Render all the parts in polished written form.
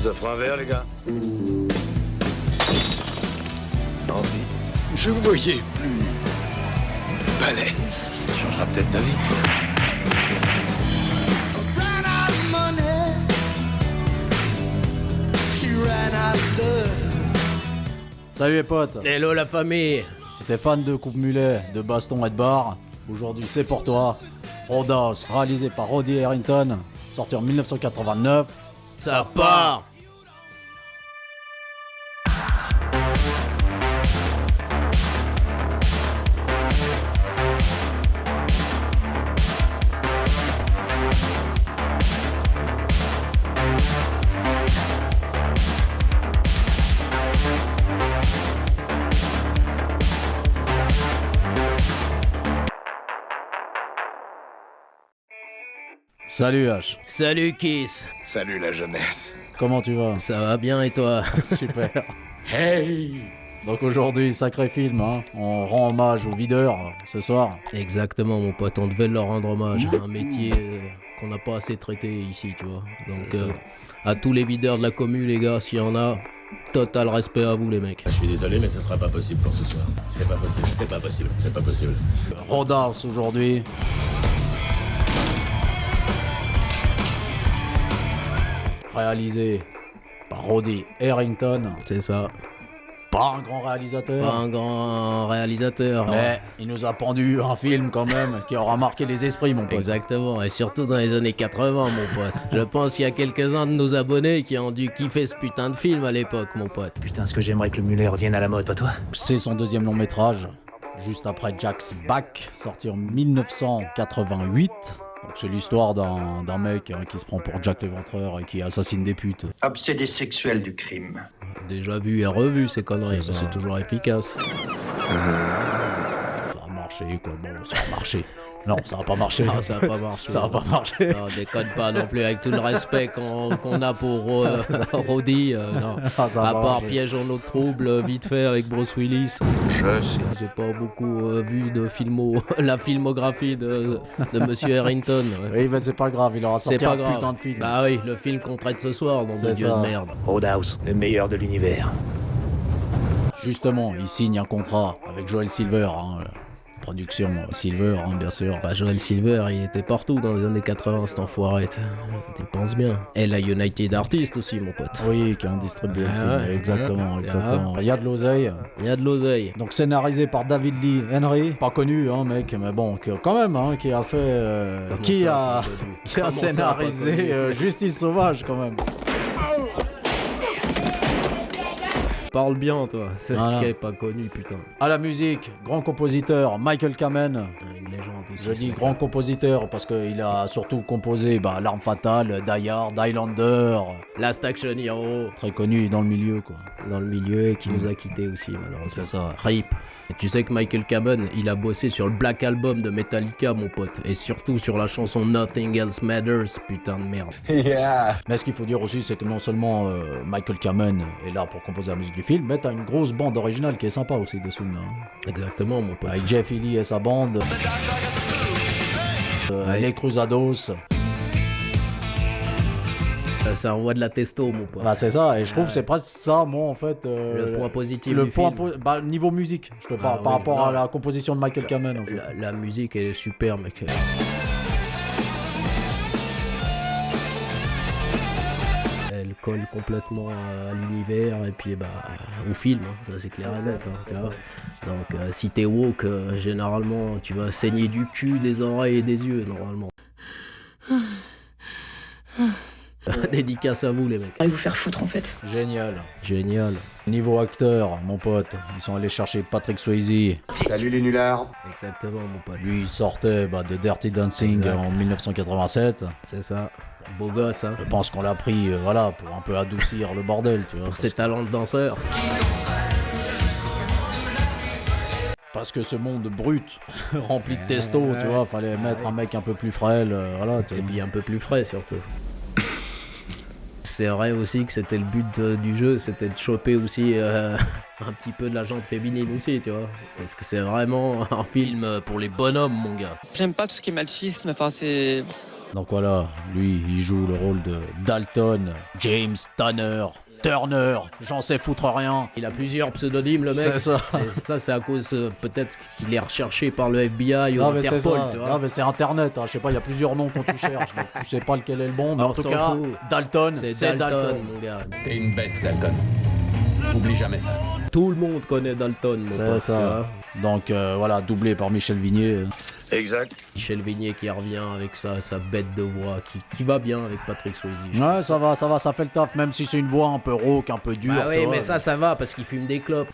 vous offre un verre, les gars? Envie? Je vous voyais plus balèze. Ça changera peut-être ta vie. Salut les potes. Hello la famille. Si t'es fan de coupe mulet, de baston et de bar, aujourd'hui c'est pour toi. Roadhouse, réalisé par Roddy Harrington, sorti en 1989. Ça part. Salut H, Salut Kiss. Salut la jeunesse. comment tu vas? Ça va bien et toi? Super. Hey! Donc aujourd'hui, sacré film, hein. On rend hommage aux videurs ce soir. Exactement mon pote, on devait leur rendre hommage. Un métier qu'on n'a pas assez traité ici, tu vois. Donc C'est ça. à tous les videurs de la commu les gars, s'il y en a, total respect à vous les mecs. Je suis désolé, mais ça sera pas possible pour ce soir. C'est pas possible, c'est pas possible, c'est pas possible. Roadhouse aujourd'hui. Réalisé par Roddy Harrington. C'est ça. Pas un grand réalisateur. Pas un grand réalisateur. Mais il nous a pendu un film quand même qui aura marqué les esprits, mon pote. Exactement, et surtout dans les années 80, mon pote. Je pense qu'il y a quelques-uns de nos abonnés qui ont dû kiffer ce putain de film à l'époque, mon pote. Putain, ce que j'aimerais que le mulet revienne à la mode, pas toi? C'est son deuxième long métrage, juste après Jack's Back, sorti en 1988. Donc c'est l'histoire d'un mec qui se prend pour Jack l'Éventreur et qui assassine des putes. Obsédé sexuel du crime. Déjà vu et revu ces conneries, C'est ça. c'est toujours efficace. Ça a marché quoi, bon ça a marché. Non, ça a pas marché. Ah, ça a pas marché. Ça a pas marché. Non, déconne pas non plus, avec tout le respect qu'on a pour Roddy. Non. Ah, ça a À pas part marché. Piège en eau de trouble, vite fait avec Bruce Willis. Je sais. J'ai pas beaucoup vu de la filmographie de Monsieur Harrington. Ouais. Oui, mais c'est pas grave, il aura C'est sorti pas un grave. putain de film. Bah oui, le film qu'on traite ce soir, dans C'est des dieux ça. de merde. Roadhouse, le meilleur de l'univers. Justement, il signe un contrat avec Joel Silver, hein, production Silver, hein, bien sûr. Bah, Joel Silver, il était partout dans les années 80, cet enfoiré. Tu penses bien. Et la United Artists aussi, mon pote. Oui, qui a distribué le Ah film, ouais. exactement, Ah. exactement. Il y a de l'oseille. Il y a de l'oseille. Donc scénarisé par David Lee Henry, pas connu, hein, mec, mais bon, quand même, hein, qui a fait, Comment qui ça, a, pas connu qui a Comment ça, pas scénarisé connu Justice Sauvage, quand même. Parle bien, toi. C'est Voilà. qui est pas connu, putain. À la musique, grand compositeur Michael Kamen. Une légende aussi. Je dis ce grand mec-là. compositeur parce qu'il a surtout composé L'Arme Fatale, Die Hard, Highlander, Last Action Hero, très connu dans le milieu, quoi. dans le milieu, et qui nous a quittés aussi, malheureusement. C'est ça. RIP. Et tu sais que Michael Kamen, il a bossé sur le Black Album de Metallica, mon pote. Et surtout sur la chanson Nothing Else Matters, putain de merde. Mais ce qu'il faut dire aussi, c'est que non seulement Michael Kamen est là pour composer la musique du film, mais t'as une grosse bande originale qui est sympa aussi de ce film-là, hein. Exactement, mon pote. Avec Jeff Healey et sa bande, Ouais. les Cruzados. Ça envoie de la testo, mon pote. Bah c'est ça, et je trouve que c'est presque ça, moi en fait. Le point positif le du point film. niveau musique, je te parle, Ah par oui, rapport non. à la composition de Michael Kamen en fait. La musique, elle est super, mec. Elle colle complètement à l'univers et puis au film, hein, ça c'est clair et net, hein, tu vois. Donc si t'es woke, généralement tu vas saigner du cul, des oreilles et des yeux, normalement. Dédicace à vous les mecs. Allez vous faire foutre en fait. Génial. Génial. Niveau acteur, mon pote, ils sont allés chercher Patrick Swayze. Salut les nullards. Exactement mon pote. Lui, il sortait de Dirty Dancing Exact. en 1987. C'est ça. Beau gosse, hein. Je pense qu'on l'a pris, voilà, pour un peu adoucir le bordel, tu vois. Pour Parce, ses talents de danseur. parce que ce monde brut, rempli de testo, tu vois, fallait mettre un mec un peu plus frêle, voilà, tu Et vois. puis un peu plus frais surtout. C'est vrai aussi que c'était le but du jeu, c'était de choper aussi un petit peu de la jante féminine aussi, tu vois. Parce que c'est vraiment un film pour les bonhommes, mon gars. J'aime pas tout ce qui est machisme, enfin c'est... Donc voilà, lui, il joue le rôle de Dalton, James Turner, j'en sais foutre rien. Il a plusieurs pseudonymes, le mec. C'est ça. Et ça, c'est à cause peut-être qu'il est recherché par le FBI ou Non mais c'est Interpol, ça, tu vois. non mais c'est internet, hein. Je sais pas, il y a plusieurs noms quand tu cherches, donc tu sais pas lequel est le bon, mais On en tout s'en cas, fout. Dalton, C'est Dalton, mon gars. T'es une bête, Dalton. Oublie jamais ça. Tout le monde connaît Dalton, mon c'est pote, tu ça. vois. Donc voilà, doublé par Michel Vignier. Exact. Michel Vignier qui revient avec sa bête de voix, qui va bien avec Patrick Swayze. je Ouais, ça va, ça fait le taf, même si c'est une voix un peu rauque, un peu dure. Ah tu oui, vois. mais ça va parce qu'il fume des clopes.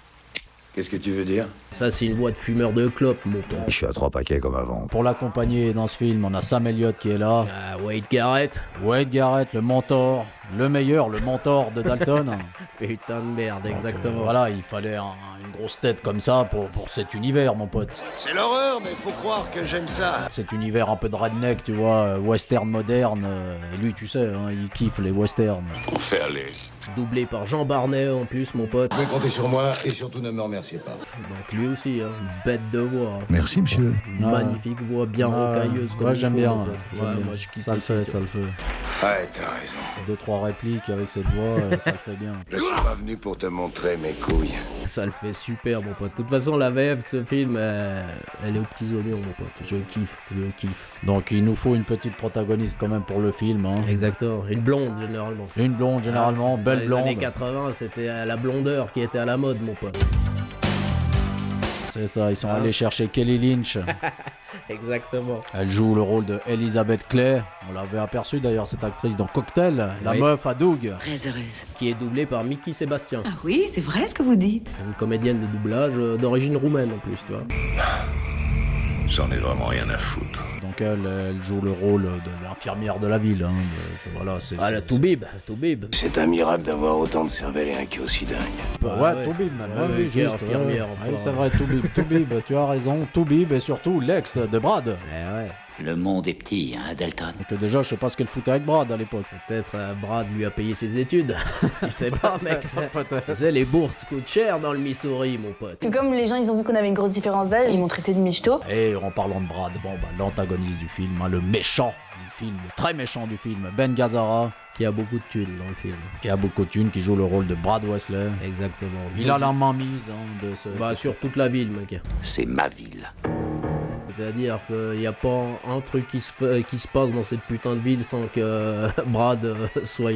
Qu'est-ce que tu veux dire? Ça, c'est une voix de fumeur de clopes, mon pote. Je suis à 3 paquets comme avant. Pour l'accompagner dans ce film, on a Sam Elliott qui est là, Ah, Wade Garrett. Wade Garrett, le mentor, le meilleur, le mentor de Dalton. Putain de merde, Donc, exactement. voilà, il fallait une grosse tête comme ça pour cet univers, mon pote. C'est l'horreur, mais faut croire que j'aime ça. Cet univers un peu de redneck, tu vois, western moderne. Et lui, tu sais, hein, il kiffe les westerns. On fait aller. Doublé par Jean Barnet en plus, mon pote. Vous pouvez compter sur moi et surtout ne me remerciez pas. Donc lui aussi, hein, bête de voix. Merci, monsieur. Magnifique voix, bien rocailleuse. comme Ouais, il j'aime faut, bien. mon pote. J'aime Ouais, bien. moi je kiffe Ça le aussi, fait, tu ça vois. le fait. Ouais, t'as raison. 2-3 répliques avec cette voix, ça le fait bien. Je suis pas venu pour te montrer mes couilles. Ça le fait super, mon pote. De toute façon, la VF de ce film, elle est aux petits oignons, mon pote. Je kiffe. Donc il nous faut une petite protagoniste quand même pour le film. Hein. Exactement. Une blonde, généralement. Une blonde généralement, Dans belle les blonde. années 80, c'était la blondeur qui était à la mode, mon pote. C'est ça, ils sont allés chercher Kelly Lynch. Exactement. Elle joue le rôle de Elizabeth Clay. On l'avait aperçu d'ailleurs cette actrice dans Cocktail, la Oui. meuf à Doug. Très heureuse. Qui est doublée par Mickey Sébastien. Ah oui, c'est vrai ce que vous dites. Une comédienne de doublage d'origine roumaine en plus, tu vois. J'en ai vraiment rien à foutre. Donc elle joue le rôle de l'infirmière de la ville. Hein, voilà, c'est. Ah, la Toubib. C'est un miracle d'avoir autant de cervelle et un cul aussi dingue. Ouais, ouais. Toubib même. Ouais, oui, qui est juste. infirmière, Ouais, enfin. ouais, c'est vrai, Toubib, tu as raison. Toubib et surtout l'ex de Brad. Ouais. Le monde est petit, hein, Dalton. Donc déjà, je sais pas ce qu'elle foutait avec Brad à l'époque. Peut-être Brad lui a payé ses études. Tu sais pas, mec. Peut-être. Tu sais, les bourses coûtent cher dans le Missouri, mon pote. Et comme les gens ils ont vu qu'on avait une grosse différence d'âge, ils m'ont traité de michto. Et en parlant de Brad, bon bah l'antagoniste du film, hein, le méchant du film, le très méchant du film, Ben Gazzara, Qui a beaucoup de thunes dans le film. qui a beaucoup de thunes, qui joue le rôle de Brad Wesley. Exactement. Il a la main mise hein, de ce. Bah, sur toute la ville, mec. C'est ma ville. C'est-à-dire qu'il n'y a pas un truc qui se passe dans cette putain de ville sans que Brad soit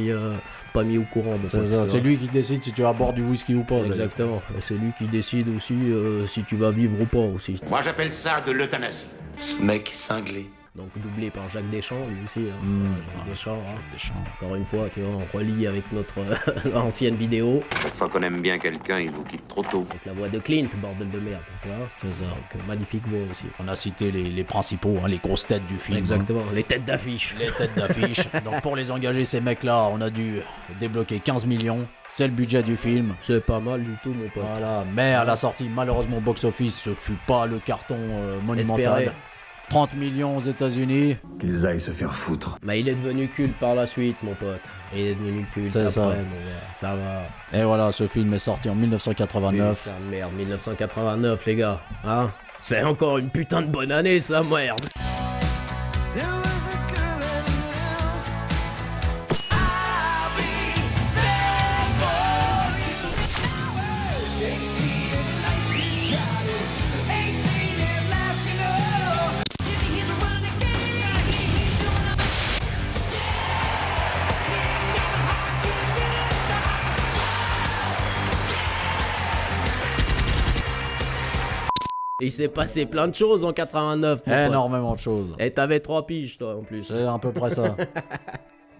pas mis au courant. mon C'est pote, ça, tu c'est vois. lui qui décide si tu vas boire du whisky ou pas. d'ailleurs. Exactement. Et c'est lui qui décide aussi si tu vas vivre ou pas aussi. Moi, j'appelle ça de l'euthanasie. Ce mec cinglé. Donc doublé par Jacques Deschamps, lui aussi. Hein. Jacques Deschamps. Hein. Jacques Deschamps. Encore une fois, tu vois, on relie avec notre ancienne vidéo. Chaque fois qu'on aime bien quelqu'un, il vous quitte trop tôt. Avec la voix de Clint, bordel de merde. Tu vois. C'est ça. Donc, magnifique voix aussi. On a cité les principaux, hein, les grosses têtes du film. Exactement, les têtes d'affiche. Les têtes d'affiche. Donc pour les engager, ces mecs-là, on a dû débloquer 15 millions. C'est le budget du film. C'est pas mal du tout, mon pote. Voilà. Mais à la sortie, malheureusement, au box-office, ce fut pas le carton monumental. Espéré. 30 millions aux États-Unis. Qu'ils aillent se faire foutre. Mais il est devenu culte par la suite, mon pote. Il est devenu culte C'est après, ça. mon gars. Ça va. Et voilà, ce film est sorti en 1989. Putain de merde, 1989, les gars. Hein? C'est encore une putain de bonne année, ça, merde. Il s'est passé plein de choses en 89, mon pote. Énormément de choses. Et t'avais 3 piges, toi, en plus. C'est à peu près ça.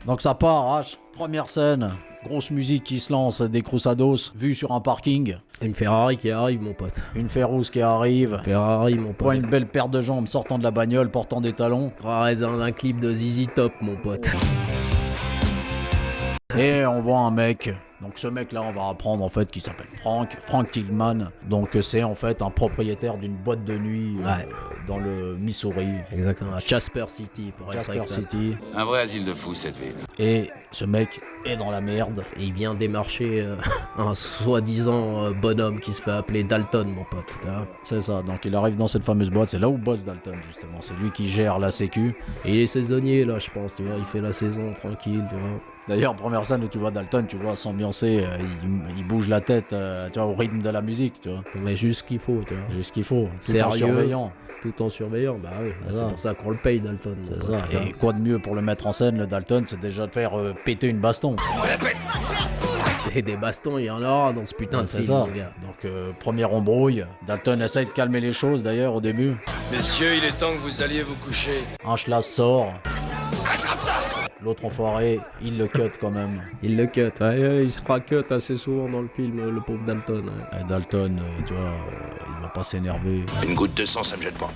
Donc ça part, H. Première scène. Grosse musique qui se lance, des cruzados, vue sur un parking. Une Ferrari qui arrive, mon pote. Une Férouse qui arrive. Ferrari, mon Voit pote. une belle paire de jambes sortant de la bagnole, portant des talons. Croirais dans un clip de ZZ Top, mon pote. Et on voit un mec Donc ce mec-là, on va apprendre en fait qu'il s'appelle Frank Tillman. Donc c'est en fait un propriétaire d'une boîte de nuit dans le Missouri. Exactement, à Jasper City pour être Jasper exact. City. Un vrai asile de fous, cette ville. Et ce mec est dans la merde. Et il vient démarcher un soi-disant bonhomme qui se fait appeler Dalton, mon pote. Tu vois. C'est ça, donc il arrive dans cette fameuse boîte, c'est là où bosse Dalton justement. C'est lui qui gère la sécu. Et il est saisonnier là, je pense, tu vois, il fait la saison tranquille, tu vois. D'ailleurs, première scène où tu vois Dalton, tu vois s'ambiancer, il bouge la tête, tu vois, au rythme de la musique, tu vois. Mais juste ce qu'il faut, tu vois. Juste ce qu'il faut, tout Sérieux, en surveillant. Tout en surveillant, bah oui, c'est pour ça qu'on le paye, Dalton. C'est ça. Et quoi de mieux pour le mettre en scène, le Dalton, c'est déjà de faire péter une baston. Et des bastons, il y en aura dans ce putain de C'est film, ça. mon gars. Donc, première embrouille. Dalton essaye de calmer les choses d'ailleurs au début. Messieurs, il est temps que vous alliez vous coucher. Un schlass sort. L'autre enfoiré, il le cut quand même. Il le cut, il se fera cut assez souvent dans le film, le pauvre Dalton. Ouais. Et Dalton, tu vois, il va pas s'énerver. Une goutte de sang, ça me gêne pas.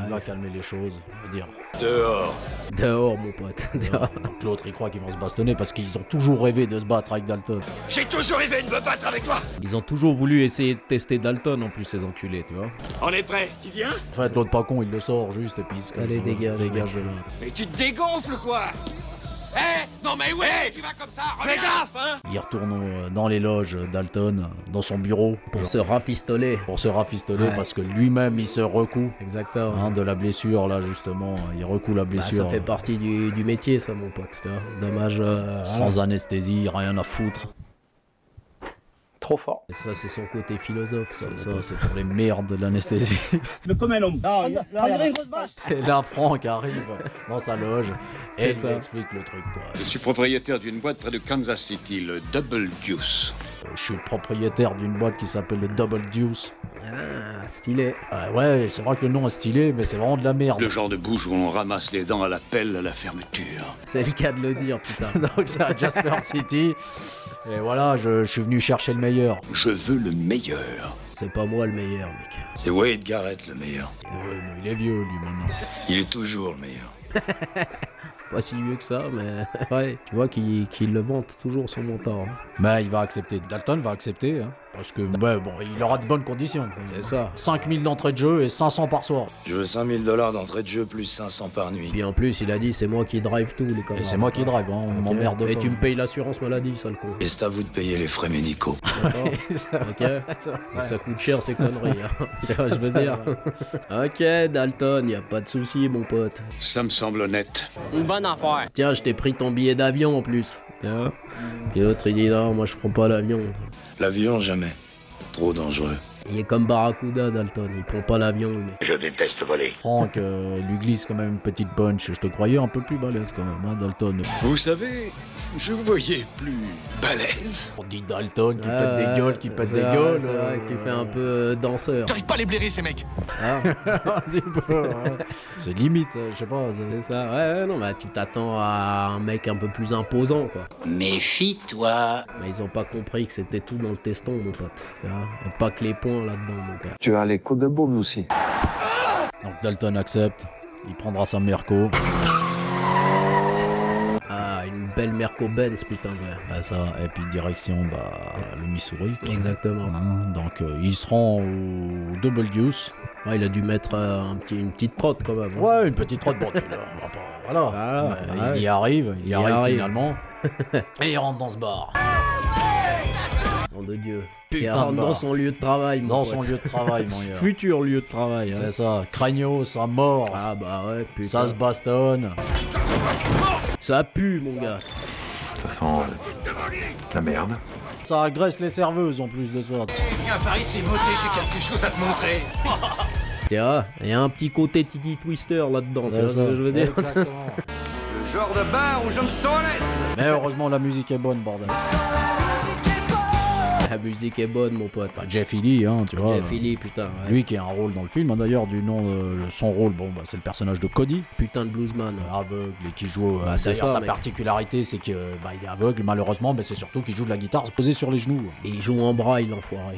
Il va calmer les choses, on va dire. Dehors. Dehors, mon pote. Dehors. Donc l'autre, il croit qu'ils vont se bastonner parce qu'ils ont toujours rêvé de se battre avec Dalton. J'ai toujours rêvé de me battre avec toi. Ils ont toujours voulu essayer de tester Dalton en plus, ces enculés, tu vois. On est prêt, tu viens? En fait, l'autre pas con, il le sort juste et puis il se Allez, dégage, dégage de l'autre. Mais tu te dégonfles quoi? Non mais ouais, tu vas comme ça, fais gaffe, hein. Il retourne dans les loges, Dalton, dans son bureau. Pour se rafistoler. Pour se rafistoler parce que lui-même, il se recoue. Exactement. Hein, de la blessure, là, justement. Il recoue la blessure. Ça fait partie du métier, ça, mon pote. Tu vois. Dommage. Sans anesthésie, rien à foutre. Trop fort. Et ça, c'est son côté philosophe, ça. Ça, c'est pour les merdes de l'anesthésie. Mais comme un homme. Non, Et là, Frank arrive dans sa loge et il ça. explique le truc, quoi. Je suis propriétaire d'une boîte près de Kansas City, le Double Deuce. Je suis le propriétaire d'une boîte qui s'appelle le Double Deuce. Ah, stylé. Ouais, c'est vrai que le nom est stylé, mais c'est vraiment de la merde. Le genre de bouche où on ramasse les dents à la pelle à la fermeture. C'est le cas de le dire, putain. Donc c'est à Jasper City. Et voilà, je suis venu chercher le meilleur. Je veux le meilleur. C'est pas moi le meilleur, mec. C'est Wade Garrett le meilleur. Ouais, mais il est vieux, lui, maintenant. Il est toujours le meilleur. Pas si vieux que ça, mais ouais, tu vois qu'il le vante toujours son montant. Hein. Mais il va accepter. Dalton va accepter, hein, parce que bon, il aura de bonnes conditions. C'est ça. 5000 d'entrée de jeu et 500 par soir. Je veux 5 000 $ d'entrée de jeu plus 500 par nuit. Puis en plus, il a dit c'est moi qui drive tout, les conneries. Et c'est moi qui drive, hein, on m'emmerde pas. Et tu me payes l'assurance maladie, sale con. Et c'est à vous de payer les frais médicaux. D'accord. Ok. Et ça coûte cher ces conneries. Hein. Tu vois, je veux dire. Ok, Dalton, y a pas de souci, mon pote. Ça me semble honnête. Une bonne affaire. Tiens, je t'ai pris ton billet d'avion en plus. Hein. Et l'autre il dit non, moi je prends pas l'avion. L'avion, jamais. Trop dangereux. Il est comme Barracuda, Dalton, il prend pas l'avion. Mais... Je déteste voler. Frank lui glisse quand même une petite punch. Je te croyais un peu plus balèze quand même, hein, Dalton. Vous savez, je vous voyais plus balèze. On dit Dalton qui pète des gueules, qui pète des gueules. C'est vrai que tu fais un peu danseur. J'arrive pas à les blairer, ces mecs. Hein. C'est limite, je sais pas. C'est ça, ouais, non, bah tu t'attends à un mec un peu plus imposant, quoi. Méfie-toi. Mais ils ont pas compris que c'était tout dans le teston, mon pote. Tu vois. Et pas que les points là-dedans, mon gars. Tu as les coups de boum aussi. Donc Dalton accepte, il prendra sa Merco. Ah, une belle Merco Benz, putain, ouais. Ouais, ça, et puis direction le Missouri. Quoi. Exactement. Hein, donc il se rend au Double Deuce. Ouais, il a dû mettre une petite trotte quand même. Hein. Ouais, une petite trotte, bon, voilà. Ah, Mais ouais. il y arrive finalement. Et il rentre dans ce bar. Nom de Dieu. Putain Il de rentre bar. dans son lieu de travail, mon Dans pote. son lieu de travail, mon gars. Futur lieu de travail. Hein. C'est ça, Cragnos, à mort. Ah bah ouais, putain. Ça se bastonne. Ça pue, mon gars. Ça sent la merde. Ça agresse les serveuses en plus de ça. Viens par ici, beauté, j'ai quelque chose à te montrer. Tiens, il y a un petit côté Titi Twister là-dedans, tu vois ce que je veux dire. Exactement. Le genre de bar où je me sens à l'aise. Mais heureusement, la musique est bonne, bordel. La musique est bonne, mon pote. Bah, Jeff Healey, hein, tu vois. Jeff Healey, putain. Ouais. Lui qui a un rôle dans le film, hein, d'ailleurs, du nom de son rôle, c'est le personnage de Cody, Putain de bluesman. aveugle et qui joue. c'est D'ailleurs, ça, sa mec. particularité, c'est que il est aveugle, malheureusement, mais c'est surtout qu'il joue de la guitare posée sur les genoux. Et il joue en braille, l'enfoiré.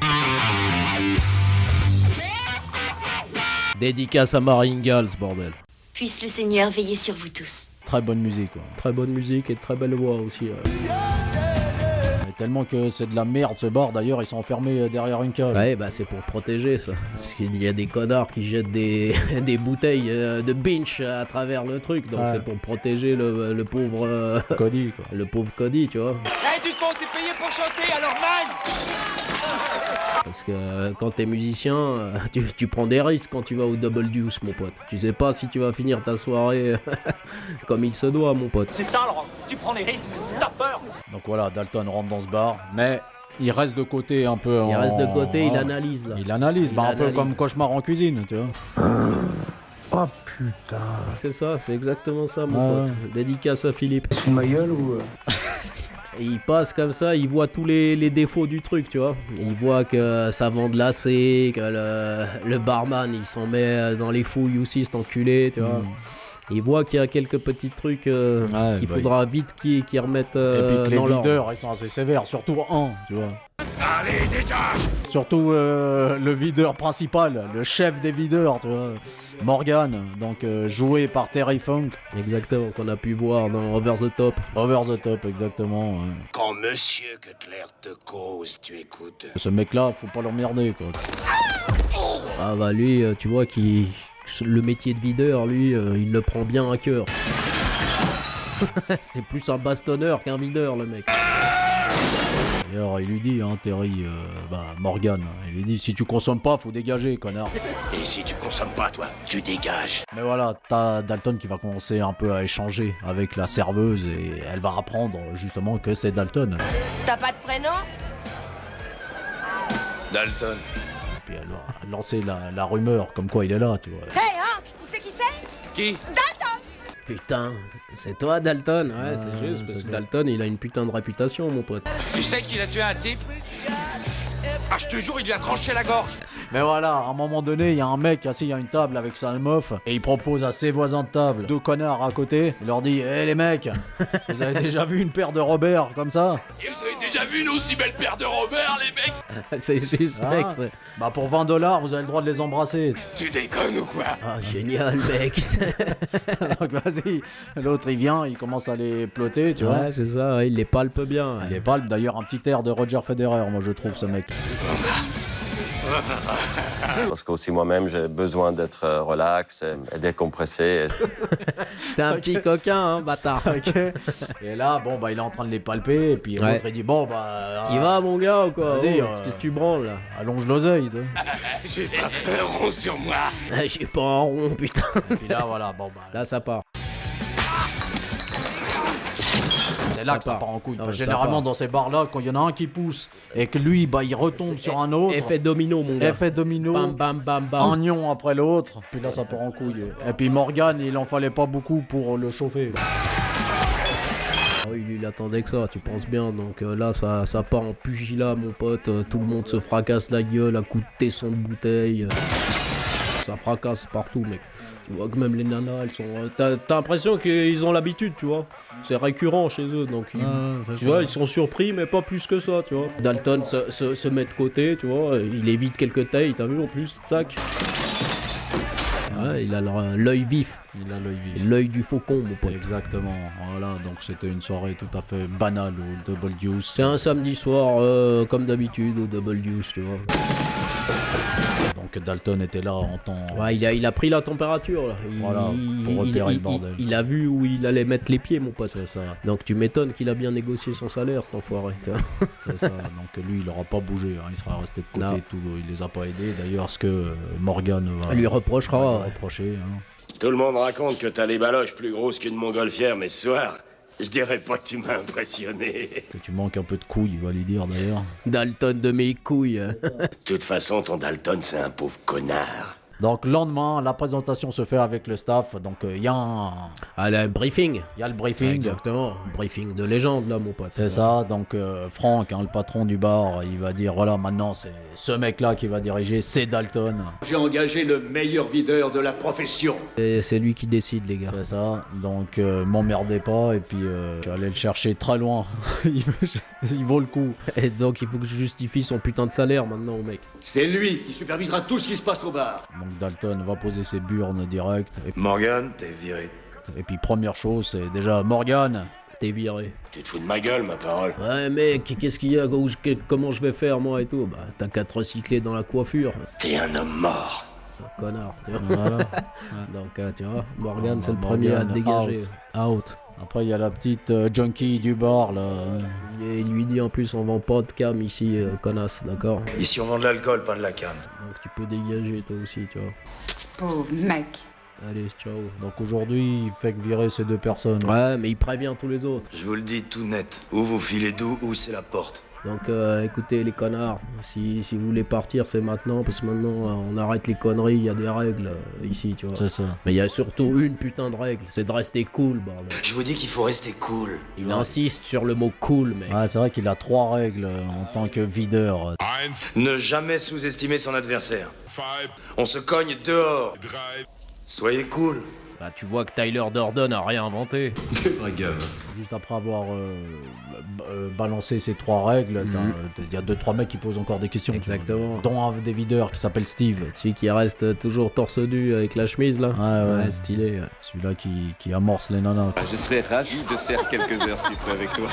Dédicace à Marine Gals, bordel. Puisse le Seigneur veiller sur vous tous. Très bonne musique. Quoi. Très bonne musique et très belle voix aussi. tellement que c'est de la merde ce bar. D'ailleurs, ils sont enfermés derrière une cage. Ouais, bah c'est pour protéger ça. Parce qu'il y a des connards qui jettent des, des bouteilles de binge à travers le truc. Donc c'est pour protéger le pauvre Cody, quoi. Le pauvre Cody, tu vois. Hey, du con, t'es payé pour chanter, alors man! Parce que quand t'es musicien, tu prends des risques quand tu vas au Double Deuce, mon pote. Tu sais pas si tu vas finir ta soirée comme il se doit, mon pote. C'est ça, Laurent. Tu prends les risques. T'as peur. Donc voilà, Dalton rentre dans ce bar, mais il reste de côté un peu. Il reste de côté, il analyse là. Il analyse, un peu comme Cauchemar en cuisine, tu vois. Oh putain. C'est ça, c'est exactement ça, mon pote. Dédicace à Philippe. C'est ma gueule ou... Et il passe comme ça, il voit tous les défauts du truc, tu vois. Il voit que ça vend de l'acé, que le barman il s'en met dans les fouilles aussi, cet enculé, tu vois. Il voit qu'il y a quelques petits trucs qu'il faudra vite qu'ils remettent et puis que dans les l'ordre. videurs, ils sont assez sévères, surtout un, tu vois. Allez, déjà! Surtout le videur principal, le chef des videurs, tu vois. Morgan, donc joué par Terry Funk. Exactement, qu'on a pu voir dans Over the Top. Over the Top, exactement. Ouais. Quand Monsieur Cutler te cause, tu écoutes. Ce mec-là, faut pas l'emmerder, quoi. Ah bah lui, tu vois, le métier de videur, lui, il le prend bien à cœur. C'est plus un bastonneur qu'un videur, le mec. D'ailleurs, il lui dit, hein, Terry, Morgan, il lui dit, si tu consommes pas, faut dégager, connard. Et si tu consommes pas, toi, tu dégages. Mais voilà, t'as Dalton qui va commencer un peu à échanger avec la serveuse et elle va apprendre justement que c'est Dalton. T'as pas de prénom? Dalton. Et puis elle va lancer la rumeur comme quoi il est là, tu vois. Hey Hank, tu sais qui c'est? Qui? Dalton! Putain, c'est toi Dalton? Ouais, c'est juste, parce que Dalton, il a une putain de réputation, mon pote. Tu sais qu'il a tué un type? Ah, je te jure, il lui a tranché la gorge. Mais voilà, à un moment donné, il y a un mec assis à une table avec sa meuf et il propose à ses voisins de table, deux connards à côté, il leur dit, hé les mecs, vous avez déjà vu une paire de Robert comme ça? Et vous avez déjà vu une aussi belle paire de Robert, les mecs? C'est juste, mec, c'est... Bah pour 20$, vous avez le droit de les embrasser. Tu déconnes ou quoi? Ah, génial, mec. Donc vas-y, l'autre il vient, il commence à les ploter, tu vois. Ouais, c'est ça, ouais, il les palpe bien. Ouais. Il les palpe, d'ailleurs un petit air de Roger Federer, moi je trouve, ce mec. Parce qu'aussi moi-même j'ai besoin d'être relax et décompressé. T'es un petit coquin, hein, bâtard. Ok. Et là, bon, bah il est en train de les palper, et puis l'autre il dit, bon, bah... T'y vas, mon gars, ou quoi? Vas-y, qu'est-ce que tu branles, là? Allonge l'oseille, tu vois. J'ai pas un rond sur moi. J'ai pas un rond, putain. Et puis là, voilà, bon, bah... Là, ça part. C'est là que ça part en couille. Non, Parce que généralement, dans ces bars-là, quand il y en a un qui pousse et que lui, bah, il retombe sur un autre. Effet domino, mon gars. Effet domino. Bam, bam, bam, bam. Un nion après l'autre. Puis là, ça part en couille. Et puis Morgan, il en fallait pas beaucoup pour le chauffer. Oui, lui, il attendait que ça, tu penses bien. Donc là, ça part en pugilat, mon pote. Tout le monde se fracasse la gueule à coups de tesson de bouteille. Ça fracasse partout, mec. Tu vois que même les nanas, elles sont... T'as l'impression qu'ils ont l'habitude, tu vois. C'est récurrent chez eux, donc tu vois, ils sont surpris, mais pas plus que ça, tu vois. Dalton se met de côté, tu vois. Il évite quelques tailles, t'as vu en plus, tac. Ouais, il a l'œil vif. Il a l'œil vif. L'œil du faucon, mon pote. Exactement. Voilà, donc c'était une soirée tout à fait banale au Double Deuce. C'est un samedi soir, comme d'habitude, au Double Deuce, tu vois. Donc Dalton était là en temps... Ouais, il a pris la température, là. Voilà, pour repérer le bordel. Il a vu où il allait mettre les pieds, mon pote. C'est ça. Donc tu m'étonnes qu'il a bien négocié son salaire, cet enfoiré. C'est ça. Donc lui, il n'aura pas bougé. Hein. Il sera resté de côté. Tout. Il les a pas aidés. D'ailleurs, ce que Morgan va lui reprochera. Reprocher. Hein. Tout le monde raconte que t'as les baloches plus grosses qu'une montgolfière, mais ce soir, je dirais pas que tu m'as impressionné. Que tu manques un peu de couilles, il va lui dire d'ailleurs. Dalton de mes couilles. De toute façon, ton Dalton, c'est un pauvre connard. Donc le lendemain, la présentation se fait avec le staff. Donc il y a un... Ah, le briefing. Il y a le briefing. Exactement. Briefing de légende, là, mon pote. C'est ça. Donc Franck, hein, le patron du bar, il va dire, voilà, maintenant c'est ce mec-là qui va diriger, c'est Dalton. J'ai engagé le meilleur videur de la profession. Et c'est lui qui décide, les gars. C'est ça. Donc m'emmerdez pas. Et puis je vais aller le chercher très loin. il vaut le coup. Et donc il faut que je justifie son putain de salaire maintenant au mec. C'est lui qui supervisera tout ce qui se passe au bar. Donc Dalton va poser ses burnes direct. Morgan, t'es viré. Et puis première chose, c'est déjà Morgan. T'es viré. Tu te fous de ma gueule, ma parole. Ouais mec, qu'est-ce qu'il y a, comment je vais faire moi et tout? Bah t'as qu'à te recycler dans la coiffure. T'es un homme mort. Connard, tu vois. Voilà. Donc tu vois, Morgan Ah, c'est le bah, premier à Morgan, te dégager. Out. Après, il y a la petite junkie du bar, là. Et il lui dit en plus on vend pas de cam ici, connasse, d'accord? Ici on vend de l'alcool, pas de la cam. Donc tu peux dégager toi aussi, tu vois. Pauvre mec. Allez, ciao. Donc aujourd'hui, il fait que virer ces deux personnes. Ouais, mais il prévient tous les autres. Je vous le dis tout net. Ou vous filez d'où, ou c'est la porte. Donc écoutez les connards, si vous voulez partir c'est maintenant, parce que maintenant on arrête les conneries, il y a des règles ici, tu vois. C'est ça. Mais il y a surtout une putain de règle, c'est de rester cool, bordel. Je vous dis qu'il faut rester cool. Il insiste sur le mot cool, mec. Ouais, c'est vrai qu'il a 3 règles en tant que videur. Ne jamais sous-estimer son adversaire. On se cogne dehors. Soyez cool. Bah tu vois que Tyler Durden a rien inventé. La gueule. Juste après avoir balancé ces 3 règles, il y a 2-3 mecs qui posent encore des questions. Exactement. Dont un des videurs qui s'appelle Steve. Celui qui reste toujours torse nu avec la chemise là. Ouais, stylé. Celui-là qui amorce les nanas. Je serais ravi de faire quelques heures sup avec toi.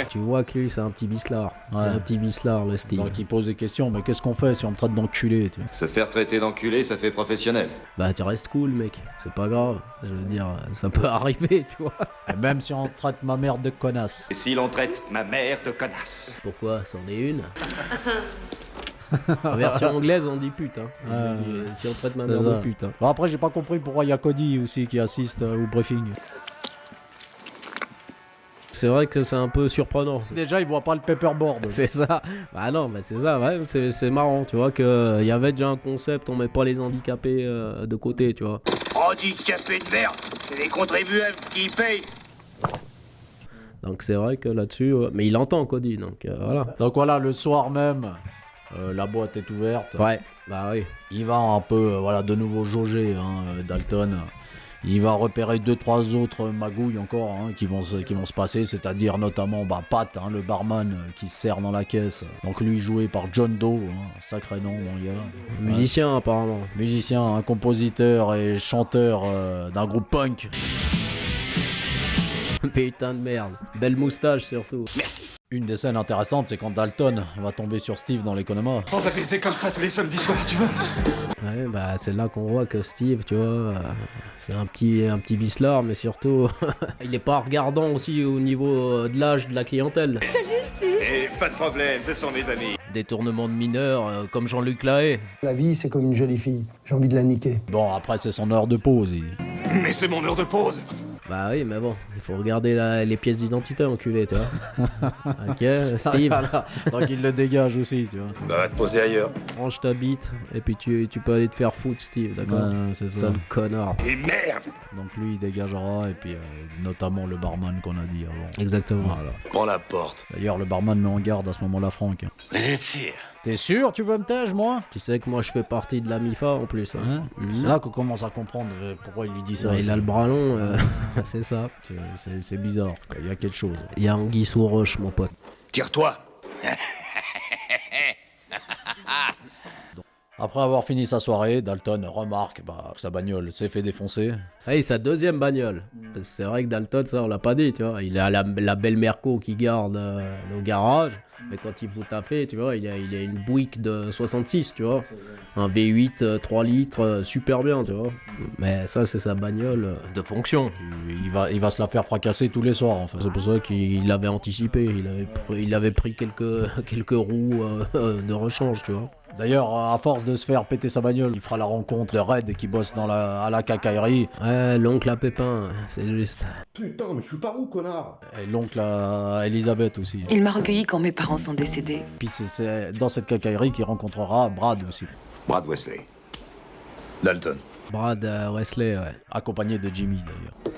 Tu vois que lui c'est un petit bislard. Ouais. Un petit bislard le Steve. Donc il pose des questions, mais qu'est-ce qu'on fait si on me traite d'enculé, tu vois? Se faire traiter d'enculé, ça fait professionnel. Bah tu restes cool mec, c'est pas grave. Je veux dire, ça peut arriver, tu vois. Et même si on traite ma mère de connasse. Et si l'on traite ma mère de connasse? Pourquoi? C'en est une. En version anglaise, on dit pute. Hein. Si on traite ma mère de pute. Hein. Bon, après, j'ai pas compris pourquoi il y a Cody aussi qui assiste au briefing. C'est vrai que c'est un peu surprenant. Déjà, il voit pas le paperboard. C'est ça. Bah non, mais c'est ça, ouais, c'est marrant, tu vois, qu'il y avait déjà un concept, on met pas les handicapés de côté, tu vois. Handicapés de merde, c'est les contribuables qui payent. Donc c'est vrai que là-dessus, mais il entend Cody, donc voilà. Donc voilà, le soir même, la boîte est ouverte. Ouais, bah oui. Il va un peu, voilà, de nouveau jauger, Dalton. Il va repérer 2-3 autres magouilles encore qui vont se passer, c'est-à-dire notamment Pat, le barman qui sert dans la caisse. Donc lui joué par John Doe, sacré nom mon gars. Musicien apparemment. Musicien, un compositeur et chanteur d'un groupe punk. Putain de merde. Belle moustache surtout. Merci. Une des scènes intéressantes, c'est quand Dalton va tomber sur Steve dans l'économat. On va baiser comme ça tous les samedis soirs, tu veux? Ouais, bah c'est là qu'on voit que Steve, tu vois, c'est un petit vicelard, mais surtout, il est pas regardant aussi au niveau de l'âge de la clientèle. Salut Steve. Et pas de problème, ce sont mes amis. Détournement de mineurs, comme Jean-Luc Lahaye. La vie, c'est comme une jolie fille. J'ai envie de la niquer. Bon, après, c'est son heure de pause. Mais c'est mon heure de pause. Bah oui, mais bon, il faut regarder les pièces d'identité, enculé, tu vois. Ok, Steve. Voilà. Donc il le dégage aussi, tu vois. Bah, va te poser ailleurs. Range ta bite, et puis tu peux aller te faire foutre, Steve, d'accord? Ouais, c'est ça. Sale connard. Et merde. Donc lui, il dégagera, et puis notamment le barman qu'on a dit avant. Exactement. Voilà. Prends la porte. D'ailleurs, le barman met en garde à ce moment-là Franck. Vous êtes sûr? T'es sûr, tu veux me tège, moi? Tu sais que moi je fais partie de la MIFA en plus. Hein. C'est là qu'on commence à comprendre pourquoi il lui dit ça. Ouais, il a le bras long, c'est ça. C'est bizarre, quoi. Il y a quelque chose. Il y a anguille sous roche, mon pote. Tire-toi. Après avoir fini sa soirée, Dalton remarque que sa bagnole s'est fait défoncer. Hey, sa deuxième bagnole. Parce que c'est vrai que Dalton, ça on l'a pas dit, tu vois. Il a la belle Merco qui garde au garage. Mais quand il faut taffer, tu vois, il a une Buick de 66, tu vois. Un V8 3 litres, super bien, tu vois. Mais ça, c'est sa bagnole de fonction. Il va se la faire fracasser tous les soirs, en fait. C'est pour ça qu'il avait anticipé. Il avait pris quelques roues de rechange, tu vois. D'ailleurs, à force de se faire péter sa bagnole, il fera la rencontre de Red qui bosse à la cacaillerie. Ouais, l'oncle à Pépin, c'est juste. Putain, mais je suis par où, connard? Et l'oncle à Elisabeth aussi. Il m'a recueilli quand mes parents sont décédés. Puis c'est dans cette cacaillerie qu'il rencontrera Brad aussi. Brad Wesley. Dalton. Brad Wesley, ouais. Accompagné de Jimmy, d'ailleurs.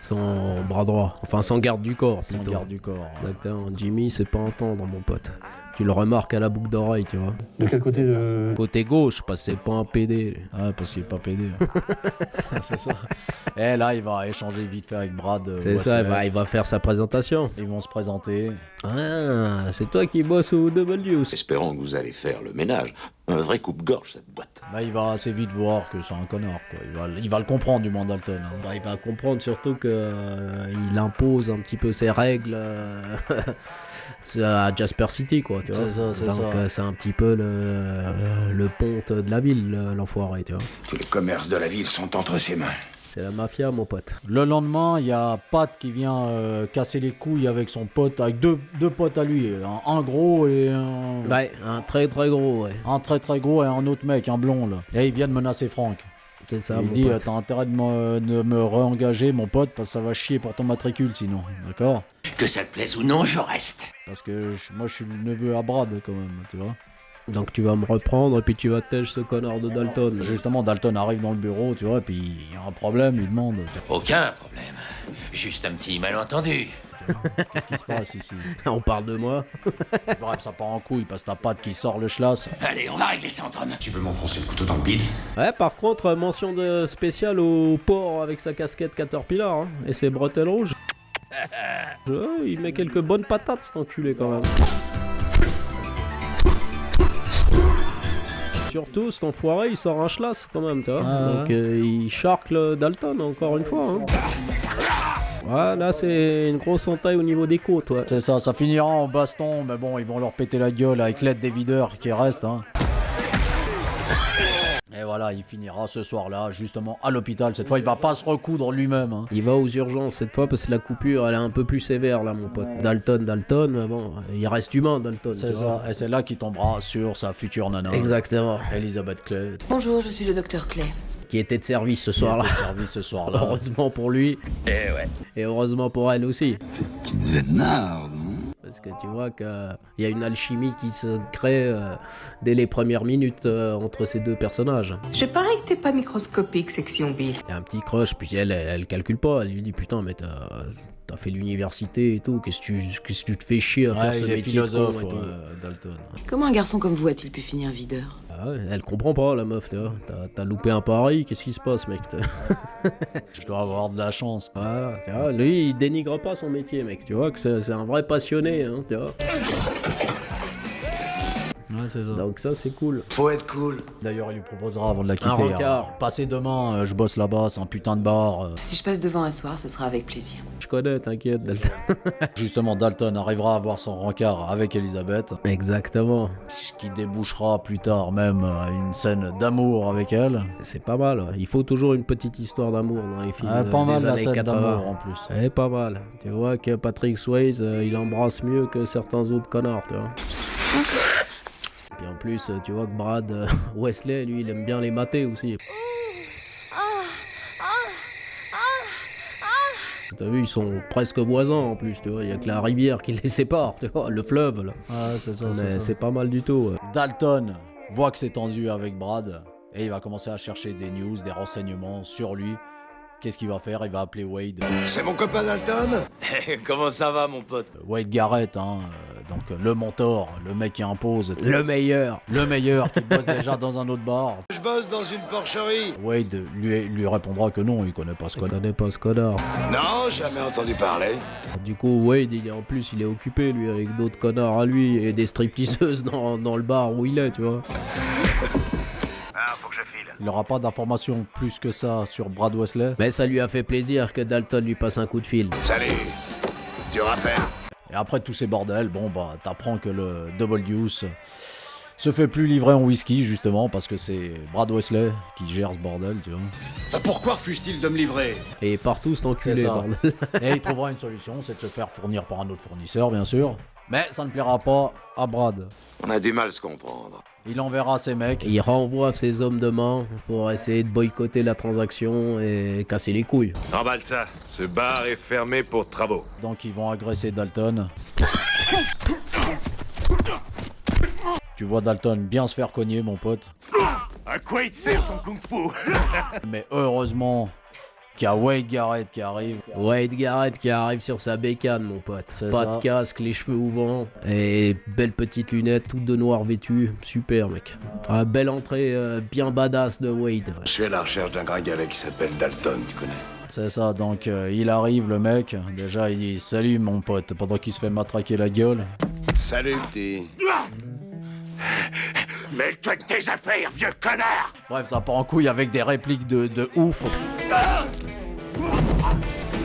Son bras droit, enfin son garde du corps. Son garde du corps. Exactement. Jimmy, c'est pas entendre, mon pote. Tu le remarques à la boucle d'oreille, tu vois. De quel côté Côté gauche, parce que c'est pas un PD. Ah, parce qu'il est pas PD. C'est ça. Et là, il va échanger vite fait avec Brad. C'est ça, il va faire sa présentation. Ils vont se présenter. Ah, c'est toi qui bosses au Double Deuce. Espérons que vous allez faire le ménage. Un vrai coupe-gorge, cette boîte. Bah, il va assez vite voir que c'est un connard, quoi. Il va le comprendre, du moins, Dalton. Hein. Bah, il va comprendre surtout que il impose un petit peu ses règles à Jasper City, quoi, tu vois. C'est ça. Donc c'est un petit peu le ponte de la ville, l'enfoiré, tu vois. Tous les commerces de la ville sont entre ses mains. C'est la mafia, mon pote. Le lendemain, il y a Pat qui vient casser les couilles avec son pote, avec deux potes à lui, un gros et un... Ouais, un très très gros, ouais. Un très très gros et un autre mec, un blond, là. Et ils viennent menacer Frank. C'est ça, il dit, t'as intérêt de me réengager, mon pote, parce que ça va chier pour ton matricule sinon, d'accord? Que ça te plaise ou non, je reste. Parce que moi je suis le neveu à Brad quand même, tu vois. Donc tu vas me reprendre et puis tu vas tèche ce connard de Dalton. Justement, Dalton arrive dans le bureau, tu vois, et puis il y a un problème, il demande. Aucun problème. Juste un petit malentendu. Qu'est-ce qui se passe ici? On parle de moi. Bref, ça part en couille parce que t'as Pat qui sort le schlass. Allez, on va régler ça entre hommes. Tu veux m'enfoncer le couteau dans le bide? Ouais, par contre, mention de spéciale au porc avec sa casquette Caterpillar hein, et ses bretelles rouges. Il met quelques bonnes patates, cet enculé, quand même. Surtout, cet enfoiré, il sort un schlass, quand même, tu vois. Donc, il charcle Dalton, encore une fois. Hein. Ouais, là, c'est une grosse entaille au niveau des côtes, ouais. C'est ça finira en baston, mais bon, ils vont leur péter la gueule avec l'aide des videurs qui restent, hein. Et voilà, il finira ce soir-là, justement, à l'hôpital. Cette fois, il va pas se recoudre lui-même. Hein. Il va aux urgences cette fois parce que la coupure, elle est un peu plus sévère, là, mon pote. Dalton, bon, il reste humain, Dalton. C'est ça, et c'est là qu'il tombera sur sa future nana. Exactement. Elizabeth Clay. Bonjour, je suis le docteur Clay. Qui était de service ce soir-là. Heureusement pour lui. Et ouais. Et heureusement pour elle aussi. Petite vénarde, non? Parce que tu vois qu'il y a une alchimie qui se crée dès les premières minutes entre ces deux personnages. Je parie que t'es pas microscopique, section bille. Il y a un petit crush, puis elle calcule pas. Elle lui dit putain, mais t'as fait l'université et tout, qu'est-ce que tu te fais chier à faire ce métier philosophe, con et tout. Dalton. Comment un garçon comme vous a-t-il pu finir videur? Ah ouais, elle comprend pas la meuf, tu vois. T'as loupé un pari, qu'est-ce qui se passe, mec? Je dois avoir de la chance. Voilà, tu vois, lui il dénigre pas son métier, mec, tu vois que c'est un vrai passionné, hein, tu vois. Ouais, c'est ça. Donc ça c'est cool. Faut être cool. D'ailleurs, il lui proposera avant de la quitter. Un rencard. Passez demain, je bosse là-bas, c'est un putain de bar. Si je passe devant un soir, ce sera avec plaisir. Je connais, t'inquiète, Dalton. Justement, Dalton arrivera à avoir son rencard avec Elizabeth. Exactement. Ce qui débouchera plus tard même à une scène d'amour avec elle. C'est pas mal. Il faut toujours une petite histoire d'amour dans les films. Pas mal des la années scène 80. d'amour en plus. Pas mal. Tu vois que Patrick Swayze, il embrasse mieux que certains autres connards, tu vois. Et en plus, tu vois que Brad Wesley, lui, il aime bien les mater aussi. T'as vu, ils sont presque voisins en plus, tu vois. Il y a que la rivière qui les sépare, tu vois, le fleuve là. Ah, c'est ça, mais c'est pas mal du tout. Ouais. Dalton voit que c'est tendu avec Brad et il va commencer à chercher des news, des renseignements sur lui. Qu'est-ce qu'il va faire? Il va appeler Wade. C'est mon copain Dalton? Comment ça va, mon pote? Wade Garrett, hein, donc le mentor, le mec qui impose. Le meilleur. Le meilleur, qui bosse déjà dans un autre bar. Je bosse dans une porcherie. Wade lui répondra que non, il connaît pas ce connard. Non, jamais entendu parler. Du coup, Wade, il est occupé, lui, avec d'autres connards à lui et des stripteaseuses dans le bar où il est, tu vois. Il n'aura pas d'informations plus que ça sur Brad Wesley. Mais ça lui a fait plaisir que Dalton lui passe un coup de fil. Salut, tu rappelles? Et après tous ces bordels, bon bah t'apprends que le Double Deuce se fait plus livrer en whisky justement parce que c'est Brad Wesley qui gère ce bordel, tu vois. Pourquoi refuse-t-il de me livrer? Et partout cet enculé, bordel. Et il trouvera une solution, c'est de se faire fournir par un autre fournisseur bien sûr. Mais ça ne plaira pas à Brad. On a du mal à se comprendre. Il enverra ses mecs. Il renvoie ses hommes de main pour essayer de boycotter la transaction et casser les couilles. Emballe ça, ce bar est fermé pour travaux. Donc ils vont agresser Dalton. Tu vois Dalton bien se faire cogner, mon pote. À quoi il te sert ton kung-fu? Mais heureusement Qui a Wade Garrett qui arrive. Wade Garrett qui arrive sur sa bécane, mon pote. Pas de casque, les cheveux au vent. Et belle petite lunette, toute de noir vêtue. Super, mec. Belle entrée, bien badass de Wade. Ouais. Je suis à la recherche d'un gringalet qui s'appelle Dalton, tu connais? C'est ça, donc il arrive le mec. Déjà, il dit salut mon pote, pendant qu'il se fait matraquer la gueule. Salut, petit. Mêle-toi de tes affaires, vieux connard! Bref, ça part en couille avec des répliques de ouf.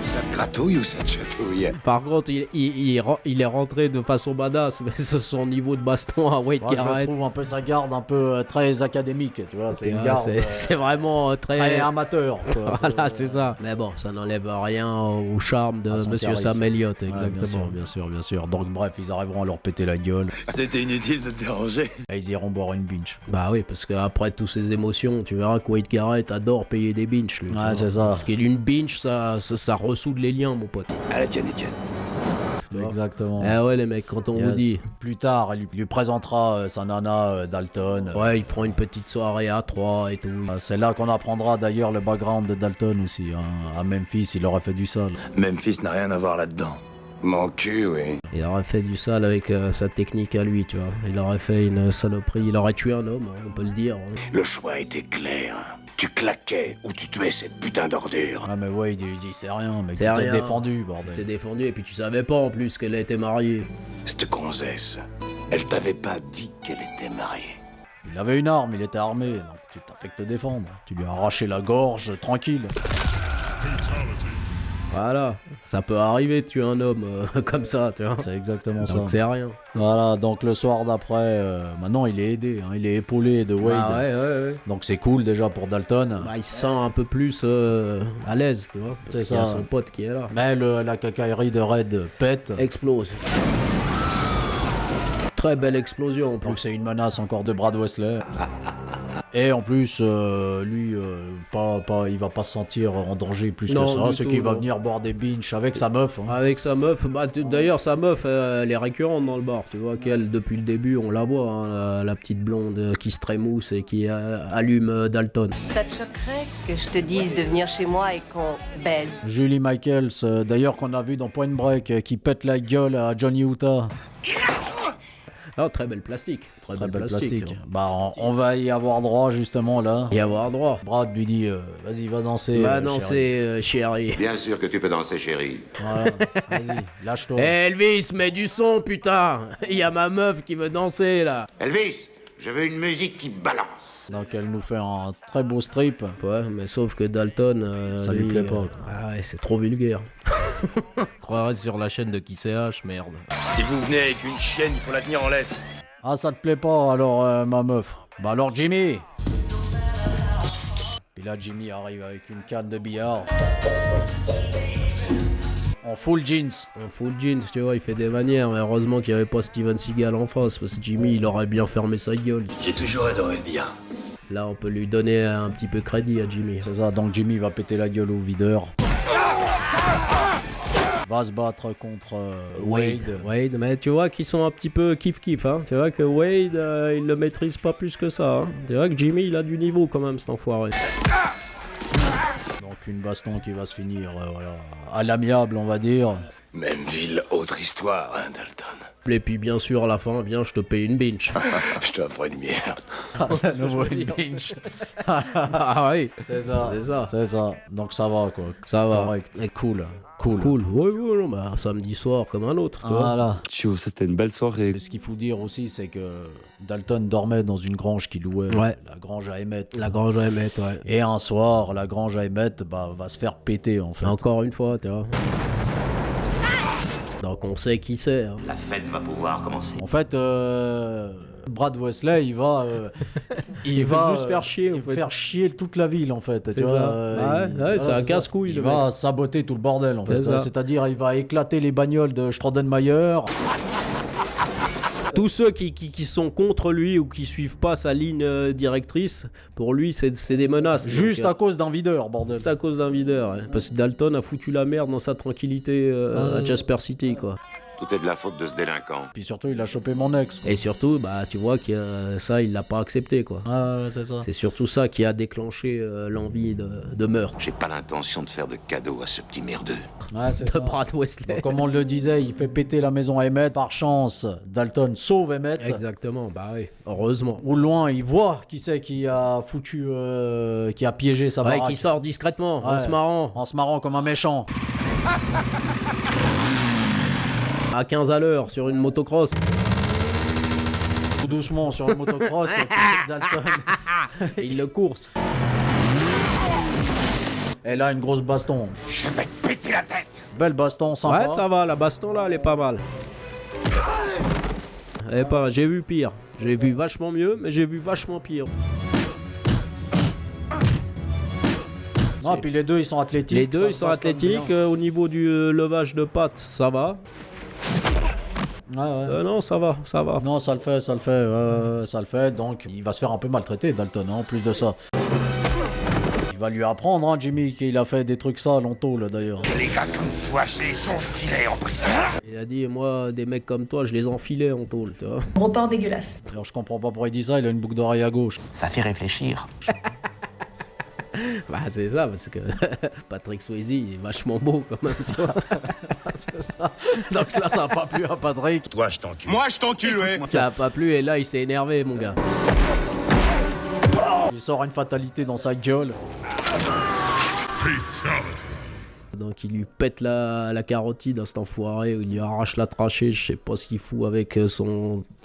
Ça te gratouille ou ça te chatouille? Par contre, il est rentré de façon badass, mais son niveau de baston à Wade Garrett. Je trouve un peu sa garde un peu très académique, tu vois, c'est une garde. C'est vraiment très amateur. Quoi. Voilà, c'est ça. Mais bon, ça n'enlève rien au charme de Monsieur Sam Elliott, exactement. Ouais, bien sûr. Donc bref, ils arriveront à leur péter la gueule. C'était inutile de te déranger. Et ils iront boire une binge. Bah oui, parce qu'après toutes ces émotions, tu verras que Wade Garrett adore payer des binges, lui. Ouais, c'est ça. Parce qu'une binge, ça ressoude les liens, mon pote. Allez, tiens, Etienne. Exactement. Eh ouais, les mecs, quand on vous dit. Plus tard, il lui présentera sa nana Dalton. Ouais, ils feront une petite soirée à 3 et tout. C'est là qu'on apprendra d'ailleurs le background de Dalton aussi. Hein. À Memphis, il aurait fait du sale. Memphis n'a rien à voir là-dedans. Mon cul, oui. Il aurait fait du sale avec sa technique à lui, tu vois. Il aurait fait une saloperie. Il aurait tué un homme, hein, on peut le dire. Hein. Le choix était clair. Tu claquais ou tu tuais cette putain d'ordure. Ah mais ouais, il dit c'est rien, mec. C'est rien. T'es défendu, bordel. T'es défendu et puis tu savais pas en plus qu'elle était mariée. Cette gonzesse, elle t'avait pas dit qu'elle était mariée. Il avait une arme, il était armé, donc tu t'as fait que te défendre. Tu lui as arraché la gorge, tranquille. Voilà, ça peut arriver de tuer un homme comme ça, tu vois. C'est exactement ça. Donc c'est rien. Voilà, donc le soir d'après, maintenant il est aidé, hein, il est épaulé de Wade. Ah ouais. Donc c'est cool déjà pour Dalton. Bah, il se sent un peu plus à l'aise, tu vois. Parce qu'il y a son pote qui est là. Mais la cacaillerie de Red pète. Explose. Très belle explosion. Donc c'est une menace encore de Brad Wesley. Et en plus, lui, il va pas se sentir en danger plus que ça. C'est qu'il va venir boire des binges avec sa meuf. Hein. Avec sa meuf. Bah, d'ailleurs, sa meuf, elle est récurrente dans le bar. Tu vois qu'elle, depuis le début, on la voit, hein, la petite blonde qui se trémousse et qui allume Dalton. Ça te choquerait que je te dise de venir chez moi et qu'on baise? Julie Michaels, d'ailleurs qu'on a vu dans Point Break, qui pète la gueule à Johnny Utah. Ah, très belle plastique. Très belle plastique. Bah, on va y avoir droit justement là. Y avoir droit. Brad lui dit vas-y, va danser. Va danser, chérie. Bien sûr que tu peux danser, chérie. Voilà, vas-y, lâche-toi. Elvis, mets du son, putain. Y a ma meuf qui veut danser là. Elvis, je veux une musique qui balance. Donc elle nous fait un très beau strip. Ouais, mais sauf que Dalton, ça lui plaît pas. Ah ouais, c'est trop vulgaire. Croirais sur la chaîne de Qui CH, merde. Si vous venez avec une chienne, il faut la tenir en laisse. Ah, ça te plaît pas alors, ma meuf? Bah alors, Jimmy! Puis là, Jimmy arrive avec une canne de billard. En full jeans. En full jeans, tu vois, il fait des manières. Mais heureusement qu'il n'y avait pas Steven Seagal en face, parce que Jimmy, il aurait bien fermé sa gueule. J'ai toujours adoré le billard. Là, on peut lui donner un petit peu crédit à Jimmy. C'est ça, donc Jimmy va péter la gueule au videur. Va se battre contre Wade, mais tu vois qu'ils sont un petit peu kiff-kiff, hein. Tu vois que Wade, il le maîtrise pas plus que ça, hein. Tu vois que Jimmy, il a du niveau quand même, cet enfoiré. Donc une baston qui va se finir, voilà, à l'amiable, on va dire. Même ville, autre histoire, hein, Dalton. Et puis bien sûr, à la fin, viens, je te paye une binge. Je t'offre une bière. À nouveau une binge. Ah oui, c'est ça. C'est ça. Donc ça va, quoi. Ça va. Correct. Et cool. Oui, bah, samedi soir comme un autre, tu vois. Voilà. Ça c'était une belle soirée. Ce qu'il faut dire aussi, c'est que Dalton dormait dans une grange qu'il louait. Ouais. La grange à Emmett. La grange à Emmett, ouais. Et un soir, la grange à Emmett va se faire péter, en fait. Encore une fois, tu vois. Donc on sait qui c'est. Hein. La fête va pouvoir commencer. En fait, Brad Wesley, il va juste faire chier, en fait. Faire chier toute la ville, en fait. C'est ça. C'est un casse-couille. Il va saboter tout le bordel, en fait. C'est-à-dire, il va éclater les bagnoles de Strodenmayer. Tous ceux qui sont contre lui ou qui suivent pas sa ligne directrice, pour lui, c'est des menaces. Juste donc, à cause d'un videur, bordel. Juste à cause d'un videur. Ouais. Parce que Dalton a foutu la merde dans sa tranquillité à Jasper City, quoi. Tout est de la faute de ce délinquant. Puis surtout, il a chopé mon ex. Et surtout, bah, tu vois que ça, il l'a pas accepté, quoi. Ah ouais, c'est ça. C'est surtout ça qui a déclenché l'envie de meurtre. J'ai pas l'intention de faire de cadeaux à ce petit merdeux. Ouais, c'est De ça. Brad Wesley. Bon, comme on le disait, il fait péter la maison à Emmett. Par chance, Dalton sauve Emmett. Exactement, bah oui, heureusement. Au loin, il voit qui c'est qui a foutu, qui a piégé sa Ouais, baraque. qui sort discrètement, Ouais, en se marrant. En se marrant comme un méchant. À 15 à l'heure sur une motocross. Tout doucement sur le motocross. Dalton. Il le course. Et là, une grosse baston. Je vais te péter la tête. Belle baston, sympa. Ouais, ça va, la baston là, elle est pas mal. Elle est pas, j'ai vu pire. J'ai vu vachement mieux, mais j'ai vu vachement pire. Non, puis les deux, ils sont athlétiques. Les deux, ça ils se sont bastonne athlétiques. bien. Au niveau du levage de pattes, ça va. Ouais. Non, ça va, ça va. Non, ça le fait, ça le fait. Donc, il va se faire un peu maltraiter, Dalton, hein, en plus de ça. Il va lui apprendre, hein, Jimmy, qu'il a fait des trucs sales en tôle, d'ailleurs. Les gars comme toi, je les enfilais en prison. Il a dit, moi, des mecs comme toi, je les enfilais en tôle, tu vois. Gros porc dégueulasse. Alors, je comprends pas pourquoi il dit ça, il a une boucle d'oreille à gauche. Ça fait réfléchir. Bah, c'est ça, parce que Patrick Swayze, il est vachement beau, quand même, tu vois. C'est ça. Donc là, ça a pas plu à Patrick. Toi, je t'encule. Moi, je t'encule, ouais. Ça a pas plu, et là, il s'est énervé, mon gars. Il sort une fatalité dans sa gueule. Donc il lui pète la carotide à cet enfoiré, il lui arrache la trachée, je sais pas ce qu'il fout avec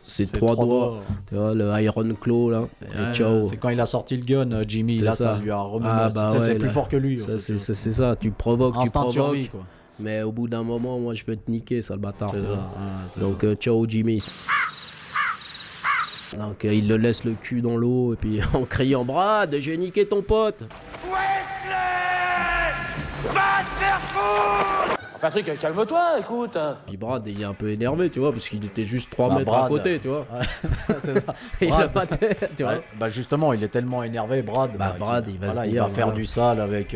ses trois doigts. Tu vois, le Iron Claw là. Et ciao. C'est quand il a sorti le gun, Jimmy, C'est là ça lui a remis. C'est plus fort que lui. C'est ça, tu provoques, Instinct de survie, quoi. Mais au bout d'un moment, moi je vais te niquer, sale bâtard. C'est ça. Donc ciao Jimmy. Donc il le laisse le cul dans l'eau et puis en criant Brad, j'ai niqué ton pote. Wesley, va te faire foutre. Patrick, calme-toi, écoute. Puis Brad, il est un peu énervé, tu vois, parce qu'il était juste 3 mètres Brad, à côté, tu vois. C'est ça. Il a pas de... tu vois. Ouais, bah justement, il est tellement énervé, Brad. Brad, il va se dire, il va faire du sale avec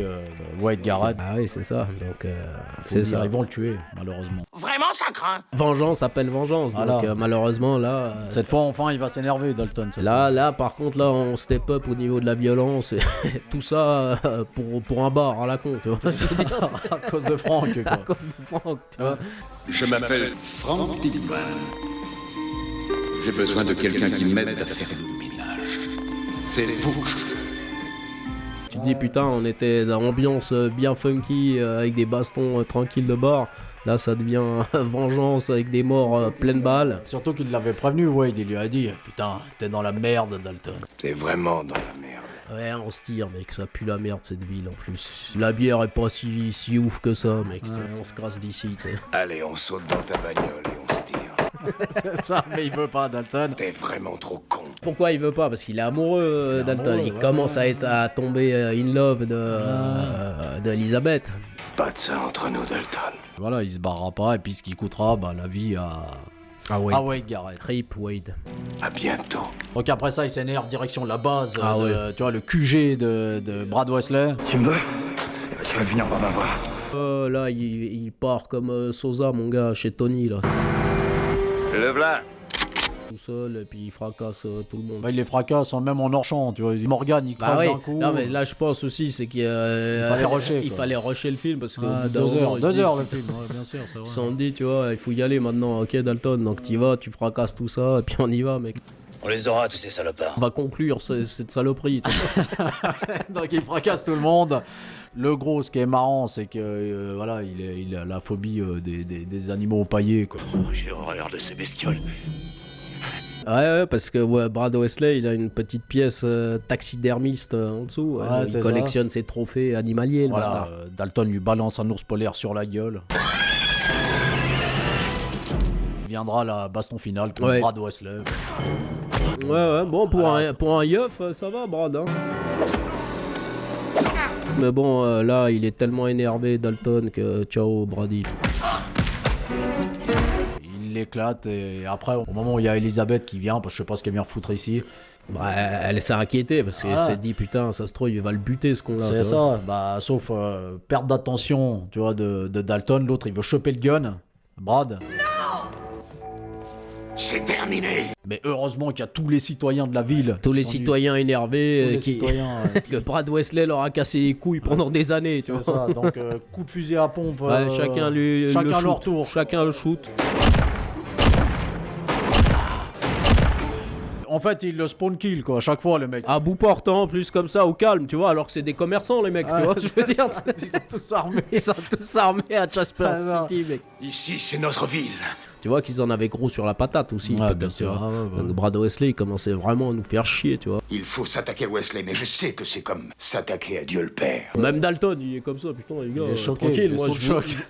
Wade Garrett. Ah oui, c'est ça. Donc, c'est ça. Ils vont le tuer, malheureusement. Vraiment, ça craint. Vengeance appelle vengeance. Voilà. Donc, malheureusement, là. Cette fois, enfin, il va s'énerver, Dalton. Là, par contre, là, on step up au niveau de la violence. Et tout ça pour un bar à la con, tu vois. À cause de Franck, quoi. À cause de Franck, tu vois. Je m'appelle Frank Tickman. J'ai besoin de quelqu'un qui m'aide à faire le ménage. C'est vous que je veux. Tu te dis, putain, on était dans l'ambiance bien funky, avec des bastons tranquilles de bar. Là, ça devient vengeance avec des morts pleines balles. Surtout qu'il l'avait prévenu, Wade. Il lui a dit, putain, t'es dans la merde, Dalton. T'es vraiment dans la merde. Ouais, on se tire, mec, ça pue la merde cette ville en plus. La bière est pas si ouf que ça, mec. Ouais. On se casse d'ici, tu sais. Allez, on saute dans ta bagnole et on se tire. C'est ça, mais il veut pas, Dalton. T'es vraiment trop con. Pourquoi il veut pas? Parce qu'il est amoureux, Dalton. Il commence à tomber in love d'Elisabeth. Pas de ça entre nous, Dalton. Voilà, il se barrera pas, et puis ce qui coûtera la vie à Wade Garrett. Rip Wade. À bientôt. Donc après ça, il s'énerve direction la base, tu vois, le QG de Brad Wesley. Tu me veux? Tu vas finir par m'avoir. Là, il part comme Sosa, mon gars, chez Tony, là. Le v'là. Tout seul, et puis il fracasse tout le monde. Bah, il les fracasse, même en hors-champ, tu vois. Morgan, il crève d'un coup. Non, mais là, je pense aussi, c'est qu'il fallait rusher le film, parce que 2 heures le film, ouais, bien sûr, c'est vrai. Ils se sont dit, tu vois, il faut y aller maintenant, ok, Dalton, donc t'y vas, tu fracasses tout ça, et puis on y va, mec. On les aura, tous ces salopards. On va conclure cette saloperie. Donc il fracasse tout le monde. Le gros, ce qui est marrant, c'est que voilà, il a la phobie des animaux paillés, quoi. Oh, j'ai horreur de ces bestioles. Ouais, parce que Brad Wesley, il a une petite pièce taxidermiste en dessous. Il collectionne ses trophées animaliers. Voilà, Dalton lui balance un ours polaire sur la gueule. Viendra la baston finale contre Brad Wesley. Ouais, bon, pour un yeuf, ça va, Brad. Hein. Mais bon, là, il est tellement énervé, Dalton, que ciao, Brady. Il l'éclate, et après, au moment où il y a Elisabeth qui vient, parce que je sais pas ce qu'elle vient foutre ici. Bah, elle s'est inquiétée, parce qu'elle s'est dit, putain, ça se trouve, il va le buter, ce con-là. C'est ça, bah, sauf perte d'attention, tu vois, de Dalton. L'autre, il veut choper le gun. Brad. Non! C'est terminé. Mais heureusement qu'il y a tous les citoyens de la ville. Tous les citoyens énervés, que Brad Wesley leur a cassé les couilles pendant des années. Tu vois. C'est ça, donc coup de fusil à pompe. Ouais, chacun leur tour. Chacun le shoot. En fait, il le spawn kill quoi, à chaque fois les mecs. À bout portant, en plus comme ça, au calme, tu vois, alors que c'est des commerçants les mecs, tu vois, je veux dire. Ils sont tous armés. Ils sont tous armés à Jasper City, mec. Ici, c'est notre ville. Tu vois qu'ils en avaient gros sur la patate aussi, ouais, peut-être, tu vois. Donc Brad Wesley, il commençait vraiment à nous faire chier, tu vois. Il faut s'attaquer à Wesley, mais je sais que c'est comme s'attaquer à Dieu le Père. Même Dalton, il est comme ça, putain, les gars, il est choqué, tranquille, il est moi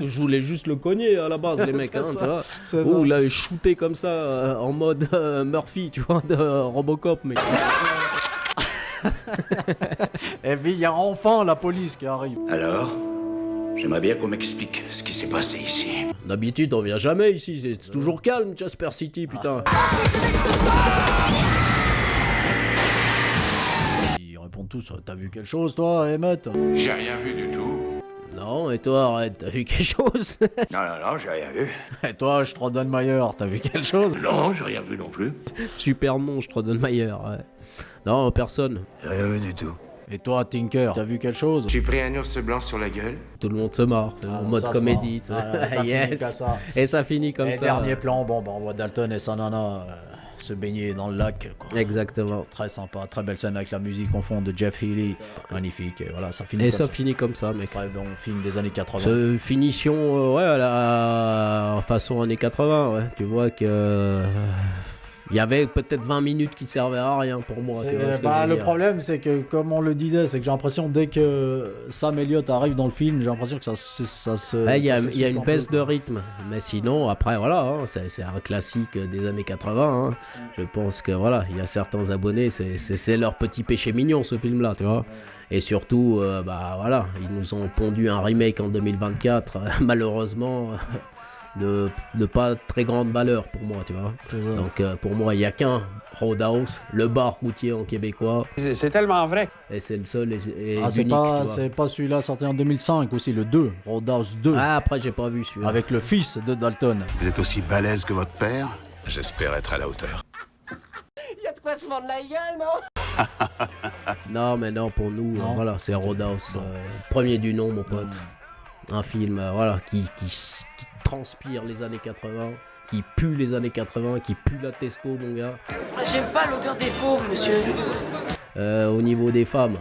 je voulais juste le cogner à la base, les mecs, hein, tu vois. Oh, il a shooté comme ça, en mode Murphy, tu vois, de Robocop, mec. Et puis il y a enfin la police qui arrive. Alors, j'aimerais bien qu'on m'explique ce qui s'est passé ici. D'habitude, on vient jamais ici, c'est toujours calme, Jasper City, putain. Ils répondent tous, t'as vu quelque chose toi, Emmett? J'ai rien vu du tout. Non, et toi, arrête, t'as vu quelque chose? Non, j'ai rien vu. Et toi, Strodenmayer, t'as vu quelque chose? Non, j'ai rien vu non plus. Super nom, Strodenmayer, ouais. Non, personne. J'ai rien vu du tout. Et toi, Tinker, t'as vu quelque chose? J'ai pris un ours blanc sur la gueule. Tout le monde se marre, en mode comédie. Voilà, ça finit comme ça. Et ça finit comme ça. Et dernier plan, bon, bah, on voit Dalton et sa nana se baigner dans le lac. Quoi. Exactement. Très sympa, très belle scène avec la musique en fond de Jeff Healey. Magnifique, et voilà, ça finit finit comme ça, mec. Très bon film des années 80. Finition, ouais, en façon années 80, ouais. Tu vois que... Il y avait peut-être 20 minutes qui servaient à rien pour moi. Le problème, c'est que, comme on le disait, c'est que j'ai l'impression, dès que Sam Elliott arrive dans le film, j'ai l'impression que ça se... Il y a une baisse de rythme. Mais sinon, après, voilà, hein, c'est un classique des années 80. Hein. Je pense que, voilà, il y a certains abonnés, c'est leur petit péché mignon, ce film-là, tu vois. Et surtout, voilà, ils nous ont pondu un remake en 2024, malheureusement... de pas très grande valeur pour moi, tu vois. Donc pour moi, il n'y a qu'un Roadhouse, le bar routier en québécois. C'est tellement vrai. Et c'est le seul et c'est pas celui-là sorti en 2005 aussi, le 2, Roadhouse 2. Ah, après, j'ai pas vu celui-là. Avec le fils de Dalton. Vous êtes aussi balèze que votre père? J'espère être à la hauteur. Y'a de quoi se fendre la gueule, non? Non, mais non, pour nous, voilà, c'est Roadhouse. Premier du nom, mon pote. Un film, voilà, qui transpire les années 80, qui pue les années 80, qui pue la testo, mon gars. J'aime pas l'odeur des fauves, monsieur. Au niveau des femmes,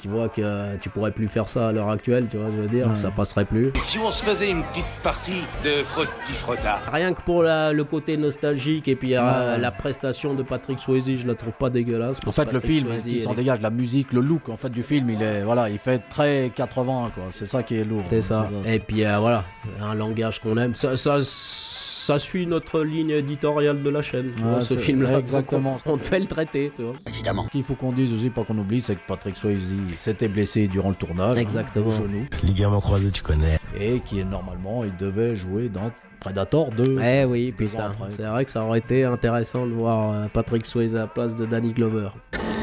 tu vois que tu pourrais plus faire ça à l'heure actuelle, tu vois, je veux dire, ça passerait plus. Et si on se faisait une petite partie de frotti-frotta? Rien que pour le côté nostalgique et puis la prestation de Patrick Swayze, je la trouve pas dégueulasse. En fait, le film, qui s'en dégage, la musique, le look en fait du film, il fait très 80, quoi. C'est ça qui est lourd. C'est ça. Et puis voilà, un langage qu'on aime. Ça suit notre ligne éditoriale de la chaîne, tu vois, ce film-là. Exactement. On fait le traiter, tu vois. Évidemment. Ce qu'il faut qu'on dise aussi, pas qu'on oublie, c'est que Patrick Swayze s'était blessé durant le tournage. Exactement. Au genou. Ligament croisé, tu connais. Et qui normalement, il devait jouer dans Predator 2. Eh oui, putain. C'est vrai que ça aurait été intéressant de voir Patrick Swayze à la place de Danny Glover.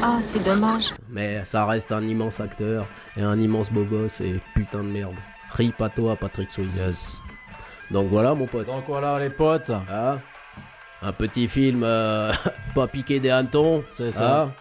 Ah, c'est dommage. Mais ça reste un immense acteur et un immense beau gosse et putain de merde. Rip à toi, Patrick Swayze. Yes. Donc voilà, mon pote. Donc voilà, les potes. Ah, un petit film pas piqué des hannetons. C'est ça.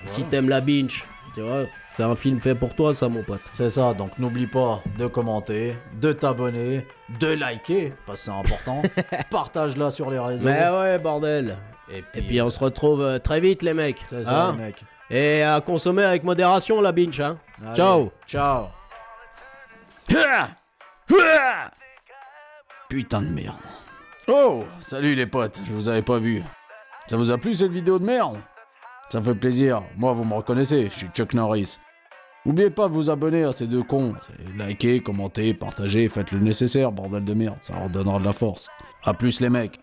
Si t'aimes la binge, tu vois, c'est un film fait pour toi, ça, mon pote. C'est ça, donc n'oublie pas de commenter, de t'abonner, de liker, parce que c'est important. Partage-la sur les réseaux. Mais ouais, bordel. Et puis on se retrouve très vite, les mecs. C'est ça, les mecs. Et à consommer avec modération, la binge, hein. Allez, ciao. Ciao. Putain de merde. Oh, salut les potes, je vous avais pas vu. Ça vous a plu cette vidéo de merde? Ça fait plaisir, moi vous me reconnaissez, je suis Chuck Norris. N'oubliez pas de vous abonner à ces deux cons. Likez, commentez, partagez, faites le nécessaire, bordel de merde, ça leur donnera de la force. A plus les mecs.